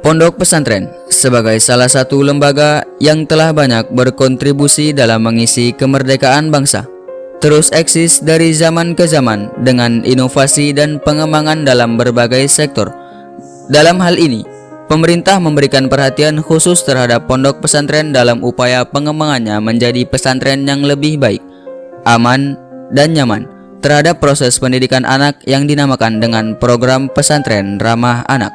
Pondok pesantren sebagai salah satu lembaga yang telah banyak berkontribusi dalam mengisi kemerdekaan bangsa, terus eksis dari zaman ke zaman dengan inovasi dan pengembangan dalam berbagai sektor. Dalam hal ini, pemerintah memberikan perhatian khusus terhadap pondok pesantren dalam upaya pengembangannya menjadi pesantren yang lebih baik, aman, dan nyaman terhadap proses pendidikan anak yang dinamakan dengan program pesantren ramah anak.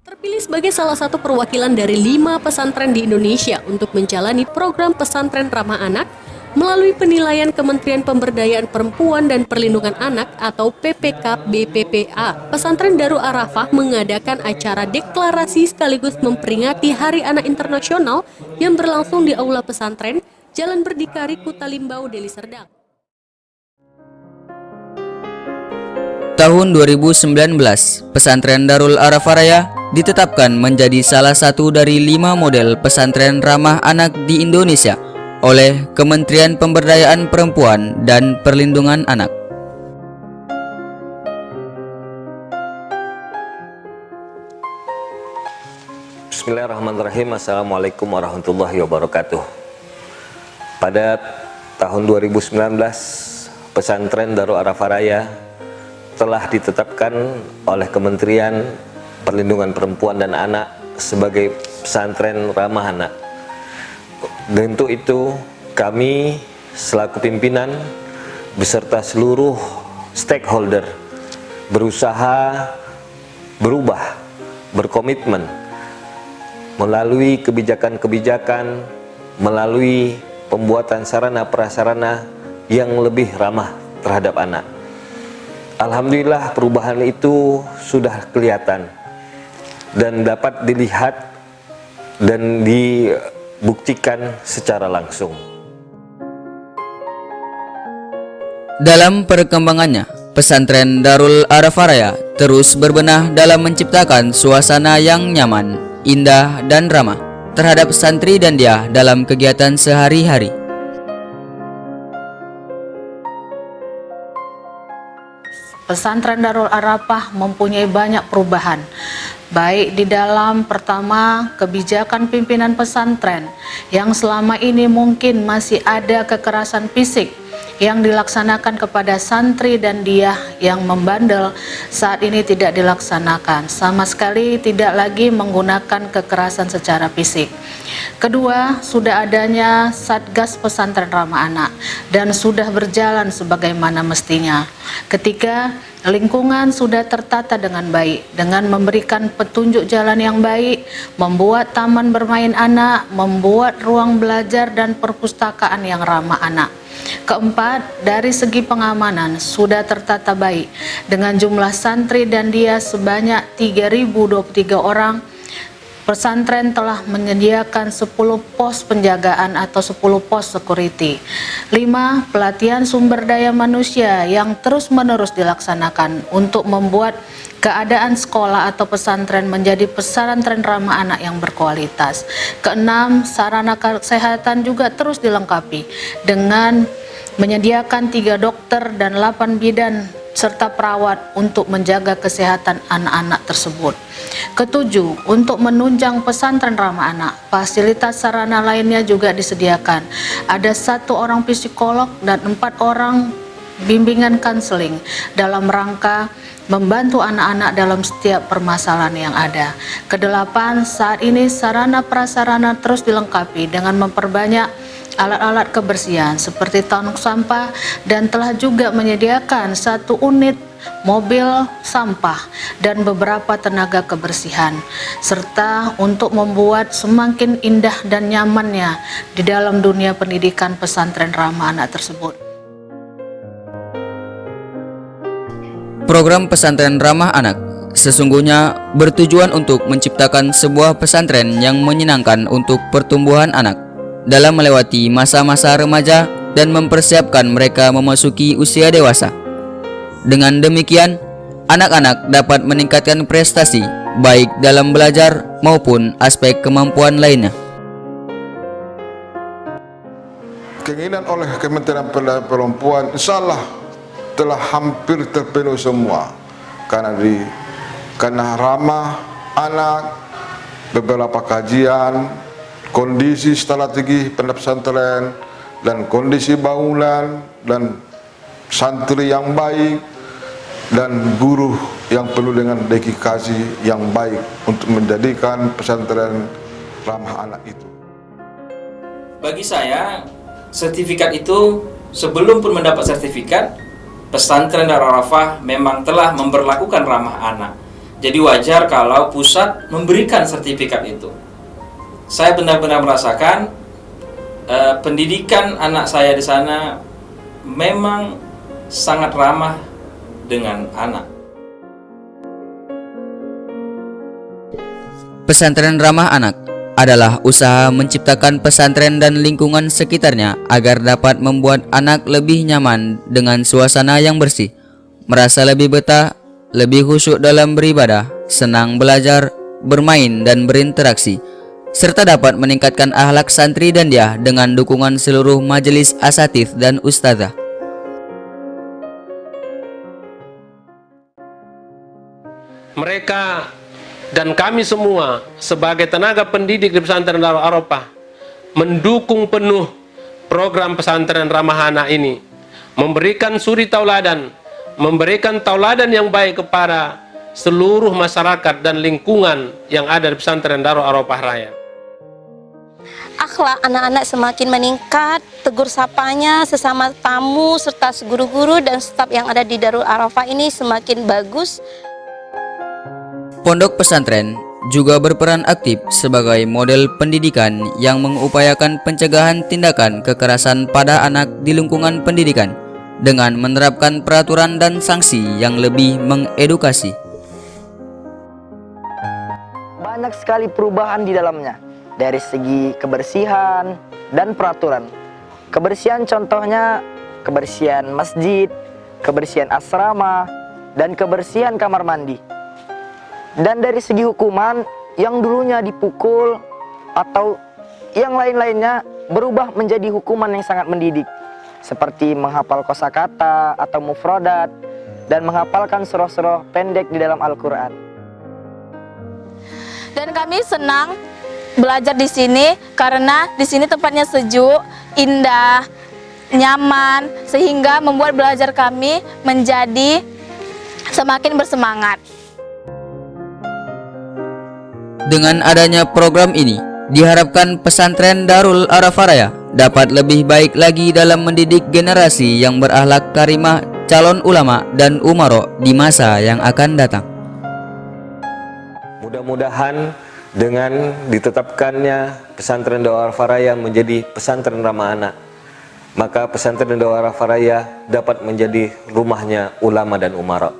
Terpilih sebagai salah satu perwakilan dari 5 pesantren di Indonesia untuk menjalani program pesantren ramah anak melalui penilaian Kementerian Pemberdayaan Perempuan dan Perlindungan Anak atau PPK BPPA. Pesantren Darul Arafah mengadakan acara deklarasi sekaligus memperingati Hari Anak Internasional yang berlangsung di Aula Pesantren Jalan Berdikari, Kuta Limbau, Deli Serdang. Tahun 2019, pesantren Darul Arafah Raya ditetapkan menjadi salah satu dari 5 model pesantren ramah anak di Indonesia oleh Kementerian Pemberdayaan Perempuan dan Perlindungan Anak. Bismillahirrahmanirrahim. Assalamualaikum warahmatullahi wabarakatuh. Pada tahun 2019, pesantren Darul Arafah Raya telah ditetapkan oleh Kementerian Perlindungan Perempuan dan Anak sebagai pesantren ramah anak. Dan untuk itu kami selaku pimpinan beserta seluruh stakeholder berusaha berubah, berkomitmen melalui kebijakan-kebijakan, melalui pembuatan sarana prasarana yang lebih ramah terhadap anak. Alhamdulillah perubahan itu sudah kelihatan dan dapat dilihat dan dibuktikan secara langsung. Dalam perkembangannya, pesantren Darul Arafah Raya terus berbenah dalam menciptakan suasana yang nyaman, indah, dan ramah terhadap santri dan dia dalam kegiatan sehari-hari. Pesantren Darul Arafah mempunyai banyak perubahan, baik di dalam pertama kebijakan pimpinan pesantren yang selama ini mungkin masih ada kekerasan fisik yang dilaksanakan kepada santri dan dia yang membandel, saat ini tidak dilaksanakan, sama sekali tidak lagi menggunakan kekerasan secara fisik. Kedua, sudah adanya Satgas Pesantren Ramah Anak dan sudah berjalan sebagaimana mestinya. Ketiga, lingkungan sudah tertata dengan baik dengan memberikan petunjuk jalan yang baik, membuat taman bermain anak, membuat ruang belajar dan perpustakaan yang ramah anak. Keempat, dari segi pengamanan sudah tertata baik dengan jumlah santri dan dia sebanyak 3.023 orang. Pesantren telah menyediakan 10 pos penjagaan atau 10 pos security. 5. Pelatihan sumber daya manusia yang terus-menerus dilaksanakan untuk membuat keadaan sekolah atau pesantren menjadi pesantren ramah anak yang berkualitas. Keenam, sarana kesehatan juga terus dilengkapi dengan menyediakan 3 dokter dan 8 bidan serta perawat untuk menjaga kesehatan anak-anak tersebut. Ketujuh, untuk menunjang pesantren ramah anak, fasilitas sarana lainnya juga disediakan. Ada 1 orang psikolog dan 4 orang bimbingan konseling dalam rangka membantu anak-anak dalam setiap permasalahan yang ada. Kedelapan, saat ini sarana prasarana terus dilengkapi dengan memperbanyak alat-alat kebersihan seperti tong sampah dan telah juga menyediakan 1 unit mobil sampah dan beberapa tenaga kebersihan, serta untuk membuat semakin indah dan nyamannya di dalam dunia pendidikan pesantren ramah anak tersebut. Program pesantren ramah anak sesungguhnya bertujuan untuk menciptakan sebuah pesantren yang menyenangkan untuk pertumbuhan anak dalam melewati masa-masa remaja dan mempersiapkan mereka memasuki usia dewasa. Dengan demikian, anak-anak dapat meningkatkan prestasi baik dalam belajar maupun aspek kemampuan lainnya. Keinginan oleh Kementerian Pemberdayaan Perempuan insya Allah telah hampir terpenuhi semua. karena ramah anak, beberapa kajian, kondisi strategi pondok pesantren, dan kondisi bangunan, dan santri yang baik, dan guru yang penuh dengan dedikasi yang baik untuk menjadikan pesantren ramah anak itu. Bagi saya, sertifikat itu sebelum pun mendapat sertifikat, pesantren Darul Arafah memang telah memberlakukan ramah anak. Jadi wajar kalau pusat memberikan sertifikat itu. Saya benar-benar merasakan pendidikan anak saya di sana memang sangat ramah dengan anak. Pesantren ramah anak adalah usaha menciptakan pesantren dan lingkungan sekitarnya agar dapat membuat anak lebih nyaman dengan suasana yang bersih, merasa lebih betah, lebih khusyuk dalam beribadah, senang belajar, bermain dan berinteraksi, serta dapat meningkatkan akhlak santri dan dia dengan dukungan seluruh majelis asatidz dan ustadzah. Mereka dan kami semua sebagai tenaga pendidik di pesantren Darul Arafah mendukung penuh program pesantren ramah anak ini, memberikan suri tauladan, memberikan tauladan yang baik kepada seluruh masyarakat dan lingkungan yang ada di pesantren Darul Arafah Raya. Akhlak anak-anak semakin meningkat, tegur sapanya sesama tamu serta guru-guru dan staf yang ada di Darul Arafah ini semakin bagus. Pondok pesantren juga berperan aktif sebagai model pendidikan yang mengupayakan pencegahan tindakan kekerasan pada anak di lingkungan pendidikan dengan menerapkan peraturan dan sanksi yang lebih mengedukasi. Banyak sekali perubahan di dalamnya dari segi kebersihan dan peraturan. Kebersihan contohnya kebersihan masjid, kebersihan asrama, dan kebersihan kamar mandi. Dan dari segi hukuman, yang dulunya dipukul atau yang lain-lainnya berubah menjadi hukuman yang sangat mendidik, seperti menghafal kosakata atau mufradat dan menghafalkan surah-surah pendek di dalam Al-Quran. Dan kami senang belajar di sini karena di sini tempatnya sejuk, indah, nyaman, sehingga membuat belajar kami menjadi semakin bersemangat. Dengan adanya program ini, diharapkan pesantren Darul Arafah Raya dapat lebih baik lagi dalam mendidik generasi yang berakhlak karimah, calon ulama dan umaro di masa yang akan datang. Mudah-mudahan dengan ditetapkannya pesantren Darul Arafah Raya menjadi pesantren ramah anak, maka pesantren Darul Arafah Raya dapat menjadi rumahnya ulama dan umara.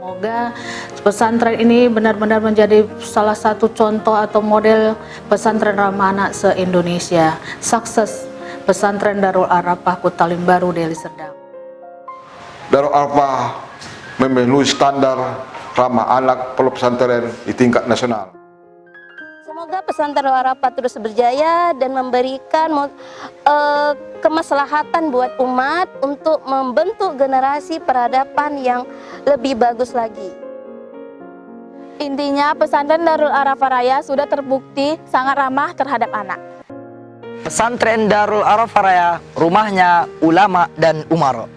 Semoga pesantren ini benar-benar menjadi salah satu contoh atau model pesantren ramah anak se-Indonesia. Sukses pesantren Darul Arafah Kutalim Baru, Deli Serdang. Darul Arafah memenuhi standar ramah anak pondok pesantren di tingkat nasional. Semoga pesantren Darul Arafah terus berjaya dan memberikan kemaslahatan buat umat untuk membentuk generasi peradaban yang lebih bagus lagi. Intinya pesantren Darul Arafah Raya sudah terbukti sangat ramah terhadap anak. Pesantren Darul Arafah Raya rumahnya ulama dan umaro.